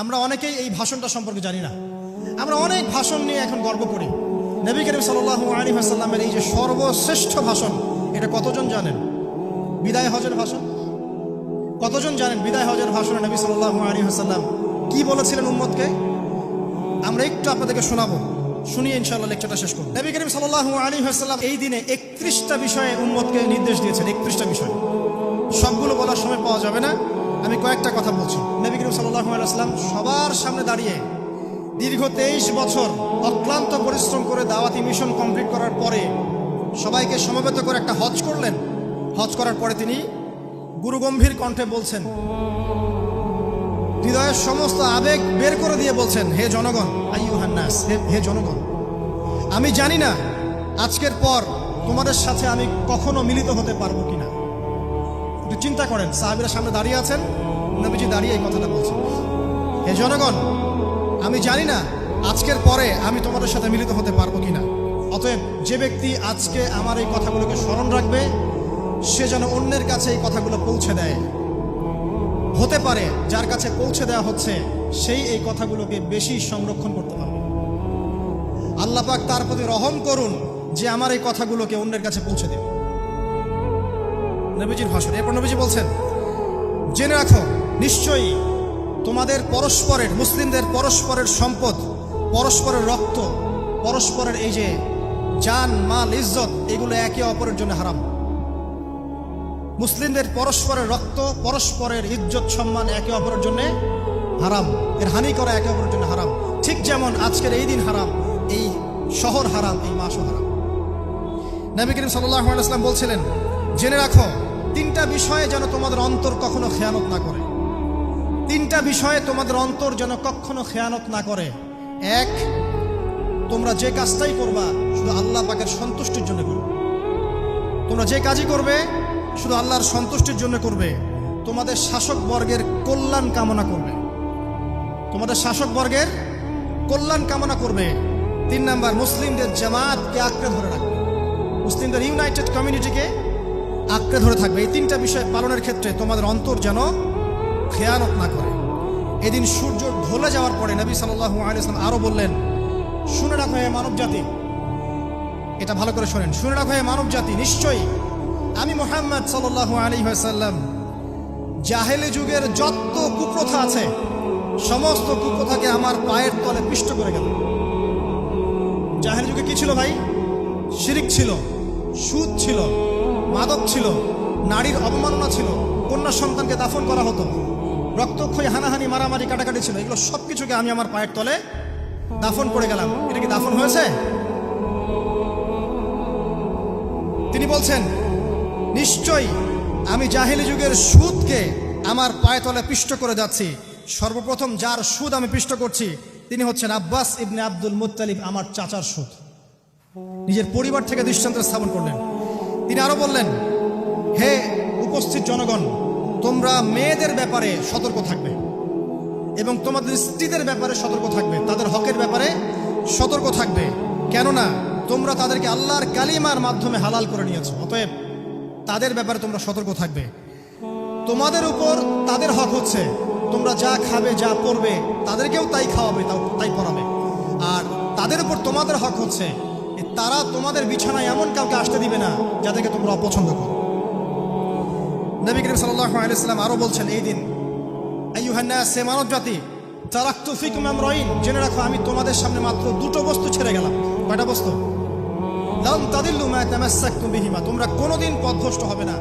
আমরা অনেকেই এই ভাষণটা সম্পর্কে জানি না। আমরা অনেক ভাষণ নিয়ে এখন গর্ব করি। নবী করিম সাল্লাল্লাহু আলাইহি ওয়াসাল্লামের এই যে সর্বশ্রেষ্ঠ ভাষণ, এটা কতজন জানেন? বিদায় হজের ভাষণ। কতজন জানেন বিদায় হজের ভাষণে নবী সাল্লাল্লাহু আলাইহি ওয়াসাল্লাম কি বলেছিলেন উম্মতকে? আমরা একটু আপনাদেরকে শোনাবো, শুনিয়ে ইনশাআল্লাহ লেকচারটা শেষ করব। নবী করিম সাল্লাল্লাহু আলাইহি ওয়াসাল্লাম এই দিনে 31টা বিষয়ে উম্মতকে নির্দেশ দিয়েছেন। 31টা বিষয়, সবগুলো বলার সময় পাওয়া যাবে না, আমি কয়েকটা কথা বলছি। নবী করিম সাল্লাল্লাহু আলাইহি ওয়াসাল্লাম সবার সামনে দাঁড়িয়ে দীর্ঘ 23 বছর অক্লান্ত পরিশ্রম করে দাওয়াতি মিশন কমপ্লিট করার পরে সবাইকে সমবেত করে একটা হজ করলেন। হজ করার পরে তিনি গুরুগম্ভীর কণ্ঠে বলছেন, হৃদয়ের সমস্ত আবেগ বের করে দিয়ে বলছেন, হে জনগণ, আইয়ুহান নাস, হে জনগণ, আমি জানি না আজকের পর তোমাদের সাথে আমি কখনো মিলিত হতে পারবো কিনা। একটু চিন্তা করেন, সাহাবীরা সামনে দাঁড়িয়ে আছেন, নবীজি দাঁড়িয়ে এই কথাটা বলছেন, হে জনগণ, আমি জানি না আজকের পরে আমি তোমাদের সাথে মিলিত হতে পারবো কিনা। অতএব যে ব্যক্তি আজকে আমার এই কথাগুলোকে স্মরণ রাখবে, সে যেন অন্যের কাছে এই কথাগুলো পৌঁছে দেয়। হতে পারে যার কাছে পৌঁছে দেওয়া হচ্ছে সেই এই কথাগুলোকে বেশি সংরক্ষণ করতে পারবে। আল্লাহ পাক তার প্রতি রহম করুন যে আমার এই কথাগুলোকে অন্যের কাছে পৌঁছে দেবে। নবীজির ভাষণ। এরপর নবীজি বলছেন, জেনে রাখো নিশ্চয়ই তোমাদের পরস্পরের, মুসলিমদের পরস্পরের সম্পদ, পরস্পরের রক্ত, পরস্পরের এই যে জান, মাল, ইজ্জত, এগুলো একে অপরের জন্য হারাম। মুসলিমদের পরস্পরের রক্ত, পরস্পরের ইজ্জত, সম্মান একে অপরের জন্য হারাম। এর হানি করা একে অপরের জন্য হারাম। ঠিক যেমন আজকের এই দিন হারাম, এই শহর হারাম, এই মাসও হারাম। নবী করিম সাল্লাল্লাহু আলাইহি ওয়াসাল্লাম বলছিলেন, জেনে রাখো 3টা বিষয়ে যেন তোমাদের অন্তর কখনো খেয়ানত না করে। 3টা বিষয়ে তোমাদের অন্তর যেন কখনো খেয়ানত না করে। 1, তোমরা যে কাজটাই করবা শুধু আল্লাহ পাকের সন্তুষ্টির জন্য করবে। তোমরা যে কাজই করবে শুধু আল্লাহর সন্তুষ্টির জন্য করবে। তোমাদের শাসক বর্গের কল্যাণ কামনা করবে। তোমাদের শাসক বর্গের কল্যাণ কামনা করবে। 3 নাম্বার, মুসলিমদের জামাতকে আঁকড়ে ধরে রাখবে। মুসলিমদের ইউনাইটেড কমিউনিটিকে আঁকড়ে ধরে থাকবে। এই 3টা বিষয় পালনের ক্ষেত্রে তোমাদের অন্তর যেন খেয়ানত না করে। এদিন সূর্য ঢলে যাওয়ার পরে নবী সাল্লাল্লাহু আলাইহি ওয়াসাল্লাম আরো বললেন, শুনে রাখো হে মানব জাতি, এটা ভালো করে শোনেন, শুনে রাখো হে মানব জাতি, নিশ্চয়ই আমি মুহাম্মদ সাল্লাল্লাহু আলাইহি ওয়াসাল্লাম জাহেলি যুগের যত কুপ্রথা আছে সমস্ত কুপ্রথাকে আমার পায়ের তলে পিষ্ট করে গেল। জাহেলি যুগে কি ছিল ভাই? শিরিক ছিল, সুদ ছিল, মাদক ছিল, নারীর অবমাননা ছিল, কন্যা সন্তানকে দাফন করা হতো, রক্তক্ষয়ী, হানাহানি, মারামারি, কাটাকাটি ছিল। এগুলো সবকিছুকে আমি আমার পায়ের তলে দাফন করে গেলাম। এটা কি দাফন হয়েছে? তিনি বলছেন, নিশ্চয়ই আমি জাহেলি যুগের সুদকে আমার পায়ে তলে পিষ্ট করে যাচ্ছি। সর্বপ্রথম যার সুদ আমি পিষ্ট করছি তিনি হচ্ছেন আব্বাস ইবনে আব্দুল মুত্তালিব, আমার চাচার সুদ। নিজের পরিবার থেকে দৃষ্টান্ত স্থাপন করলেন। তিনি আরো বললেন, হে উপস্থিত জনগণ, তোমরা মেয়েদের ব্যাপারে সতর্ক থাকবে এবং তোমাদের স্ত্রীদের ব্যাপারে সতর্ক থাকবে, তাদের হকের ব্যাপারে সতর্ক থাকবে, কেননা তোমরা তাদেরকে আল্লাহর কালিমার মাধ্যমে হালাল করে নিয়েছো। অতএব তাদের ব্যাপারে তোমরা সতর্ক থাকবে। তোমাদের উপর তাদের হক হচ্ছে তোমরা যা খাবে, যা পরবে, তাদেরকেও তাই খাওয়াবে, তাই পরাবে। আর তাদের উপর তোমাদের হক হচ্ছে তারা তোমাদের বিছানায় এমন কাউকে আসতে দিবে না যাদেরকে তোমরা অপছন্দ করো। নবী করিম সাল্লাল্লাহু আলাইহি ওয়াসাল্লাম আরো বলছেন, এই দিন আইয়ুহান নাস, হে মানব জাতি, তারাকতু ফিকুম আমরাইন, জেনে রাখো আমি তোমাদের সামনে মাত্র 2টো বস্তু ছেড়ে গেলাম। কয়টা বস্তু? লাম তাদিল্লু মা তামাসসাকতুম বিহিমা, তোমরা কোনোদিন পথভ্রষ্ট হবে না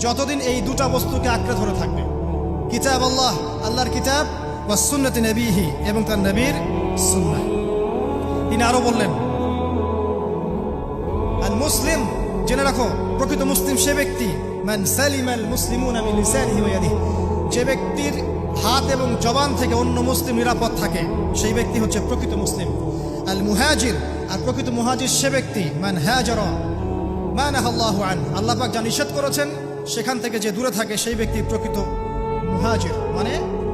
যতদিন এই 2টা বস্তুকে আঁকড়ে ধরে থাকবে। কিতাব আল্লাহ, আল্লাহর কিতাব, ওয়া সুন্নতি নবীহি, এবং তার নবীর সুন্নাহ। তিনি আরো বললেন, আল মুসলিম, জেনে রাখো প্রকৃত মুসলিম সে ব্যক্তি, মান সালিমাল মুসলিমুনা মিন লিসানিহি ওয়া ইয়াদিহি, যে ব্যক্তির হাত এবং জবান থেকে অন্য মুসলিম নিরাপদ থাকে সেই ব্যক্তি হচ্ছে প্রকৃত মুসলিম। আল মুহাজির, আর প্রকৃত মুহাজির সে ব্যক্তি, মান হাজারা মা নাহাল্লাহু আন, আল্লাহ পাক যা নিষেধ করেছেন সেখান থেকে যে দূরে থাকে সেই ব্যক্তি প্রকৃত মুহাজির, মানে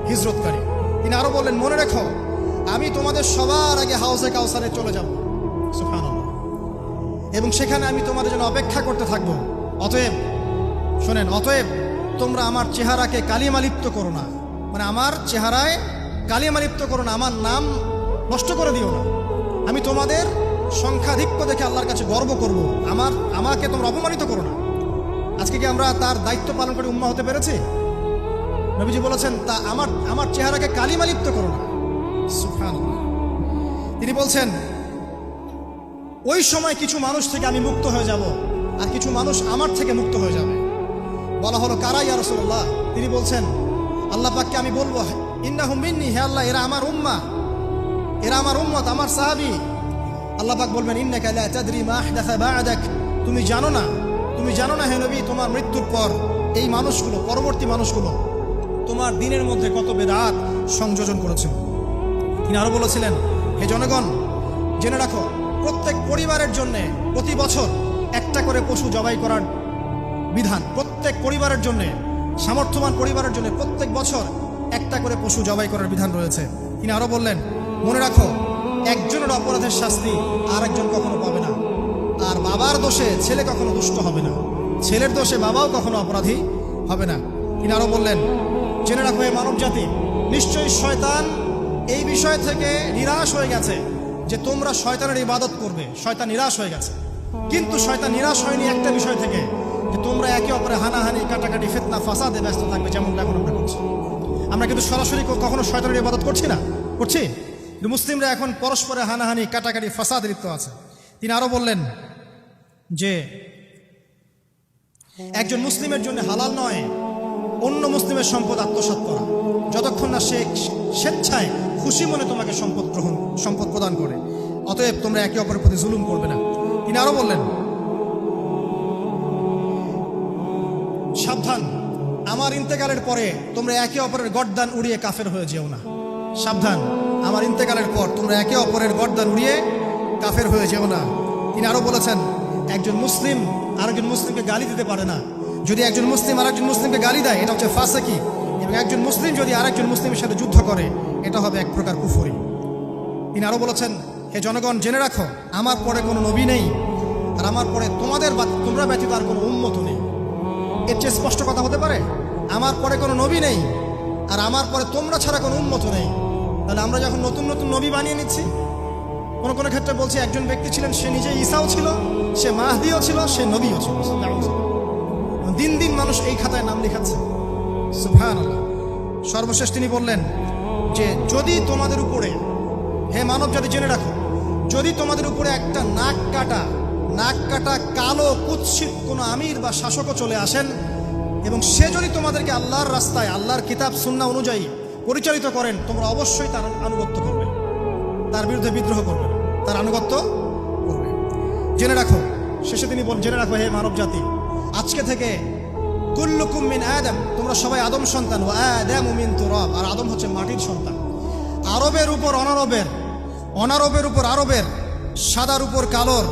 হিজরতকারী। তিনি আরো বললেন, মনে রেখো আমি তোমাদের সবার আগে হাউজে কাউসারে চলে যাব, সুবহানাল্লাহ, এবং সেখানে আমি তোমাদের জন্য অপেক্ষা করতে থাকবো। অতএব শোনেন, অতএব তোমরা আমার চেহারাকে কালিমালিপ্ত করো না, মানে আমার চেহারায় কালিমালিপ্ত করো না, আমার নাম নষ্ট করে দিও না। আমি তোমাদের সংখ্যাধিক্য দেখে আল্লাহর কাছে গর্ব করব, আমাকে তোমরা অপমানিত করো না। আজকে কি আমরা তার দায়িত্ব পালন করে উম্মাহ হতে পেরেছি? নবীজি বলেছেন, তা আমার চেহারাকে কালিমালিপ্ত করো না। সুবহানাল্লাহ। তিনি বলছেন, ওই সময় কিছু মানুষ থেকে আমি মুক্ত হয়ে যাব, আর কিছু মানুষ আমার থেকে মুক্ত হয়ে যাবে। বলা হলো, কারা ইয়া রাসূলুল্লাহ? তিনি বলছেন, আল্লাহ পাককে আমি বলবো, ইন্নাহুম মিন্নি, হে আল্লাহ, এরা আমার উম্মাহ, এরা আমার উম্মত, আমার সাহাবী। আল্লাহ পাক বলবেন, ইন্নাকা লা তাদরি মা আহদাসা বা'দাক, তুমি জানো না হে নবী, তোমার মৃত্যুর পর এই মানুষগুলো, পরবর্তী মানুষগুলো তোমার দিনের মধ্যে কত বেদাত সংযোজন করেছিল। তিনি আরো বলেছিলেন, হে জনগণ, জেনে রাখো, প্রত্যেক পরিবারের জন্য প্রতি বছর একটা করে পশু জবাই করার বিধান। প্রত্যেক পরিবারের জন্য, সামর্থ্যবান পরিবারের জন্য প্রত্যেক বছর একটা করে পশু জবাই করার বিধান রয়েছে। তিনি আরো বললেন, মনে রাখো, একজনের অপরাধের শাস্তি আর একজন কখনো পাবে না। আর বাবার দোষে ছেলে কখনো দুষ্ট হবে না, ছেলের দোষে বাবাও কখনো অপরাধী হবে না। তিনি আরো বললেন, জেনে রাখো হে মানব জাতি, নিশ্চয়ই শয়তান এই বিষয় থেকে নিরাশ হয়ে গেছে যে তোমরা শয়তানের ইবাদত করবে। শয়তান নিরাশ হয়ে গেছে, কিন্তু শয়তান নিরাশ হয়নি একটা বিষয় থেকে, যে তোমরা একে অপরে হানাহানি, কাটাকাটি, ফিতনা, ফাসাদে ব্যস্ত থাকবে, যেমনটা এখন আমরা করছি। আমরা কিন্তু সরাসরি কখনো শয়তানের ইবাদত করছি না, করছি? কিন্তু মুসলিমরা এখন পরস্পরে হানাহানি, কাটাকাটি, ফাসাদে লিপ্ত আছে। তিনি আরো বললেন যে একজন মুসলিমের জন্য হালাল নয় অন্য মুসলিমের সম্পদ আত্মসাৎ করা, যতক্ষণ না সে স্বেচ্ছায় খুশি মনে তোমাকে সম্পদ প্রদান করে। অতএব তোমরা একে অপরের প্রতি জুলুম করবে না। তিনি আরো বললেন, সাবধান, আমার ইন্তেকালের পরে তোমরা একে অপরের গর্দান উড়িয়ে কাফের হয়ে যেও না। সাবধান, আমার ইন্তেকালের পর তোমরা একে অপরের গর্দান উড়িয়ে কাফের হয়ে যেও না। তিনি আরো বলেছেন, একজন মুসলিম আরেকজন মুসলিমকে গালি দিতে পারে না। যদি একজন মুসলিম আরেকজন মুসলিমকে গালি দেয়, এটা হচ্ছে ফাসিকি। এবং একজন মুসলিম যদি আরেকজন মুসলিমের সাথে যুদ্ধ করে, এটা হবে এক প্রকার কুফরি। তিনি আরো বলেছেন, হে জনগণ, জেনে রাখো, আমার পরে কোনো নবী নেই, আর আমার পরে তোমরা ব্যতীত আর কোনো উম্মত নেই। এর চেয়ে স্পষ্ট কথা হতে পারে? আমার পরে কোনো নবী নেই, আর আমার পরে তোমরা ছাড়া কোনো উম্মত নেই। তাহলে আমরা যখন নতুন নতুন নবী বানিয়ে নিচ্ছি, কোনো কোনো ক্ষেত্রে বলছি, একজন ব্যক্তি ছিলেন, সে নিজে ঈসাও ছিল, সে মাহদিও ছিল, সে নবীও ছিল। দিন দিন মানুষ এই খাতায় নাম লেখাচ্ছে। সুবহানাল্লাহ। সর্বশেষ তিনি বললেন যে, যদি তোমাদের উপরে, হে মানব জাতি, জেনে রাখো, যদি তোমাদের উপরে একটা নাক কাটা কালো কুৎসিত কোনো আমির বা শাসকও চলে আসেন, এবং সে যদি তোমাদেরকে আল্লাহর রাস্তায়, আল্লাহর কিতাব সুন্নাহ অনুযায়ী পরিচালিত করেন, তোমরা অবশ্যই তার আনুগত্য করবে, তার বিরুদ্ধে বিদ্রোহ করবে, তার আনুগত্য করবে। জেনে রাখো, শেষে তিনি বলেন, জেনে রাখো হে মানব জাতি, আজকে থেকে কুল্লুকুম মিন আদম, তোমরা সবাই আদম সন্তান, ওয়া আদামু মিন তুরাব, আর আদম হচ্ছে মাটির সন্তান। আরবের উপর অনারবের, অনারবের উপর আরবের, সাদার উপর কালোর,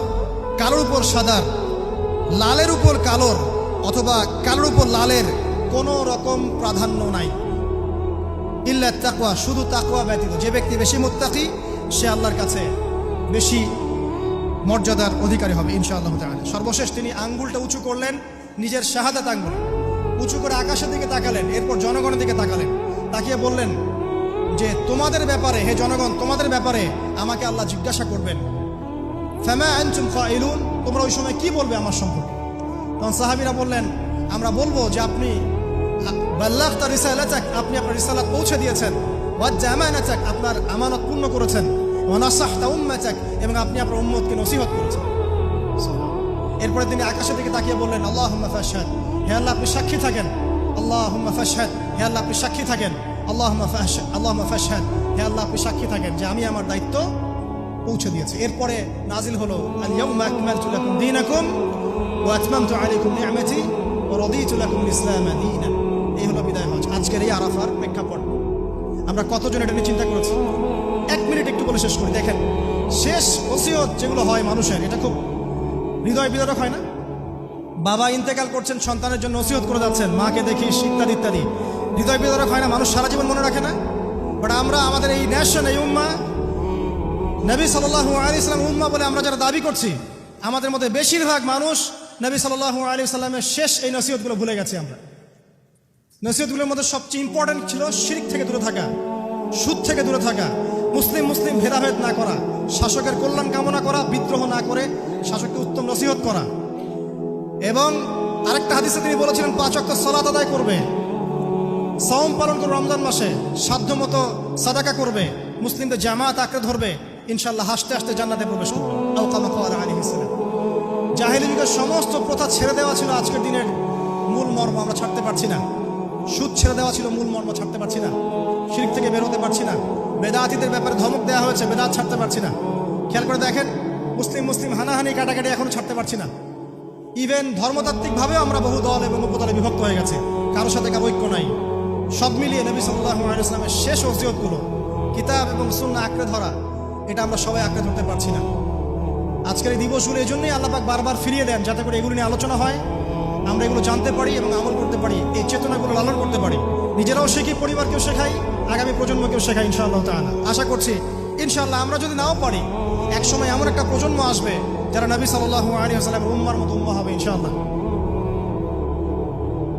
কালোর উপর সাদার, লালের উপর কালোর, অথবা কালোর উপর লালের কোনো রকম প্রাধান্য নাই। ইল্লা তাকওয়া, শুধু তাকওয়া ব্যতীত। যে ব্যক্তি বেশি মুত্তাকি, সে আল্লাহর কাছে বেশি মর্যাদার অধিকারী হবে ইনশাআল্লাহ তাআলা। সর্বশেষ তিনি আঙ্গুলটা উঁচু করলেন, নিজের শাহাদাত আঙ্গুল উঁচু করে আকাশের দিকে তাকালেন, এরপর জনগণের দিকে তাকালেন, তাকিয়ে বললেন যে, তোমাদের ব্যাপারে, হে জনগণ, তোমাদের ব্যাপারে আমাকে আল্লাহ জিজ্ঞাসা করবেন। ফামা আনতুম কাইলুন, তোমরা ওই সময় কি বলবে আমার সম্পর্কে? তখন সাহাবীরা বললেন, আমরা বলবো যে আপনি বাল্লাগতা রিসালাতাক, আপনি আপনার রিসালাত পৌঁছে দিয়েছেন, ওয়া জামানাতাক, আপনার আমানত পূর্ণ করেছেন, ওয়া নাসাহতা উম্মাতাক, এবং আপনি আপনার উম্মতকে নসিহত করেছেন। এরপরে তিনি আকাশের দিকে তাকিয়ে বললেন, আল্লাহুম্মা ফাশহাদ, হে আল্লাহ আপনি সাক্ষী থাকেন। আল্লাহুম্মা ফাশহাদ, হে আল্লাহ আপনি সাক্ষী থাকেন। আল্লাহুম্মা ফাশহাদ, হে আল্লাহ আপনি সাক্ষী থাকেন যে আমি আমার দায়িত্ব পৌঁছে দিয়েছি। এরপরে নাজিল হলো, আল ইয়াউমা আকমালতু লাকুম দীনাকুম ওয়া আতমামতু আলাইকুম নি'মাতি ওয়া রাদিতু লাকুম ইসলাম দীনান। এই হলো বিদায় হজ, আজকের এই আরাফার প্রেক্ষাপট। আমরা কতজন এটা নিয়ে চিন্তা করেছি? 1 মিনিট একটু বলে শেষ করি। দেখেন, শেষ ওসিয়ত যেগুলো হয় মানুষের, এটা খুব হৃদয় বিদারক হয় না? বাবা ইন্তেকাল করছেন, সন্তানের জন্য ওসিয়ত করে যাচ্ছেন, মাকে দেখিস, ইত্যাদি ইত্যাদি। হৃদয় বিদারক হয় না? মানুষ সারা জীবন মনে রাখে না? বাট আমরা আমাদের এই নেশন, এই উম্মা, নবী সাল্লাল্লাহু আলাইহি সাল্লাম উম্মা বলে আমরা যারা দাবি করছি, আমাদের মধ্যে বেশিরভাগ মানুষ নবী সাল্লাল্লাহু আলাইহি সাল্লামের শেষ এই নসিহতগুলো ভুলে গেছি আমরা। নসিহতগুলোর মধ্যে সবচেয়ে ইম্পর্টেন্ট ছিল শিরক থেকে দূরে থাকা, সুদ থেকে দূরে থাকা, মুসলিম মুসলিম ভেদাভেদ না করা, শাসকের কল্যাণ কামনা করা, বিদ্রোহ না করে শাসককে উত্তম নসিহত করা। এবং আরেকটা হাদিসে তিনি বলেছিলেন 5 ওয়াক্ত সালাত আদায় করবে, সাওম পালন করবে, রমজান মাসে সাধ্যমতো সাদাকা করবে, মুসলিমদের জামাত আঁকড়ে ধরবে, ইনশাআল্লাহ হাসতে হাসতে জান্নাতে প্রবেশ করবে। আও কামা ক্বালা আলাইহিস সালাম। জাহেলি যুগের সমস্ত প্রথা ছেড়ে দেওয়া ছিল আজকের দিনের মূল মর্ম, আমরা ছাড়তে পারছি না। সুদ ছেড়ে দেওয়া ছিল মূল মর্ম, ছাড়তে পারছি না। শিরক থেকে বের হতে পারছি না। বেদাতীদের ব্যাপারে ধমক দেওয়া হয়েছে, বেদাত ছাড়তে পারছি না। খেয়াল করে দেখেন, মুসলিম মুসলিম হানাহানি কাটাকাটি এখনো ছাড়তে পারছি না। ইভেন ধর্মতাত্ত্বিকভাবেও আমরা বহু দল এবং উপদলে বিভক্ত হয়ে গেছে, কারোর সাথে কারো ঐক্য নাই। সব মিলিয়ে নবী সাল্লাল্লাহু আলাইহি ওয়াসাল্লামের শেষ ওসিয়তগুলো, কিতাব এবং সুন্নাহ আঁকড়ে ধরা, এটা আমরা সবাই আঁকড়ে ধরতে পারছি না। আজকের এই দিবসগুলো এই জন্যই আল্লাহ পাক বারবার ফিরিয়ে দেন, যাতে করে এগুলো নিয়ে আলোচনা হয়, আমরা এগুলো জানতে পারি এবং আমল করতে পারি, এই চেতনাগুলো লালন করতে পারি, নিজেরাও শিখি, পরিবারকেও শেখাই, আগামী প্রজন্মকেও শেখাই ইনশাআল্লাহ তাআলা। আশা করছি ইনশাআল্লাহ আমরা যদি নাও পারি, এক সময় এমন একটা প্রজন্ম আসবে যারা নবী সাল্লাল্লাহু আলাইহি ওয়াসাল্লামের উম্মার মতো উম্মাহ হবে ইনশাআল্লাহ।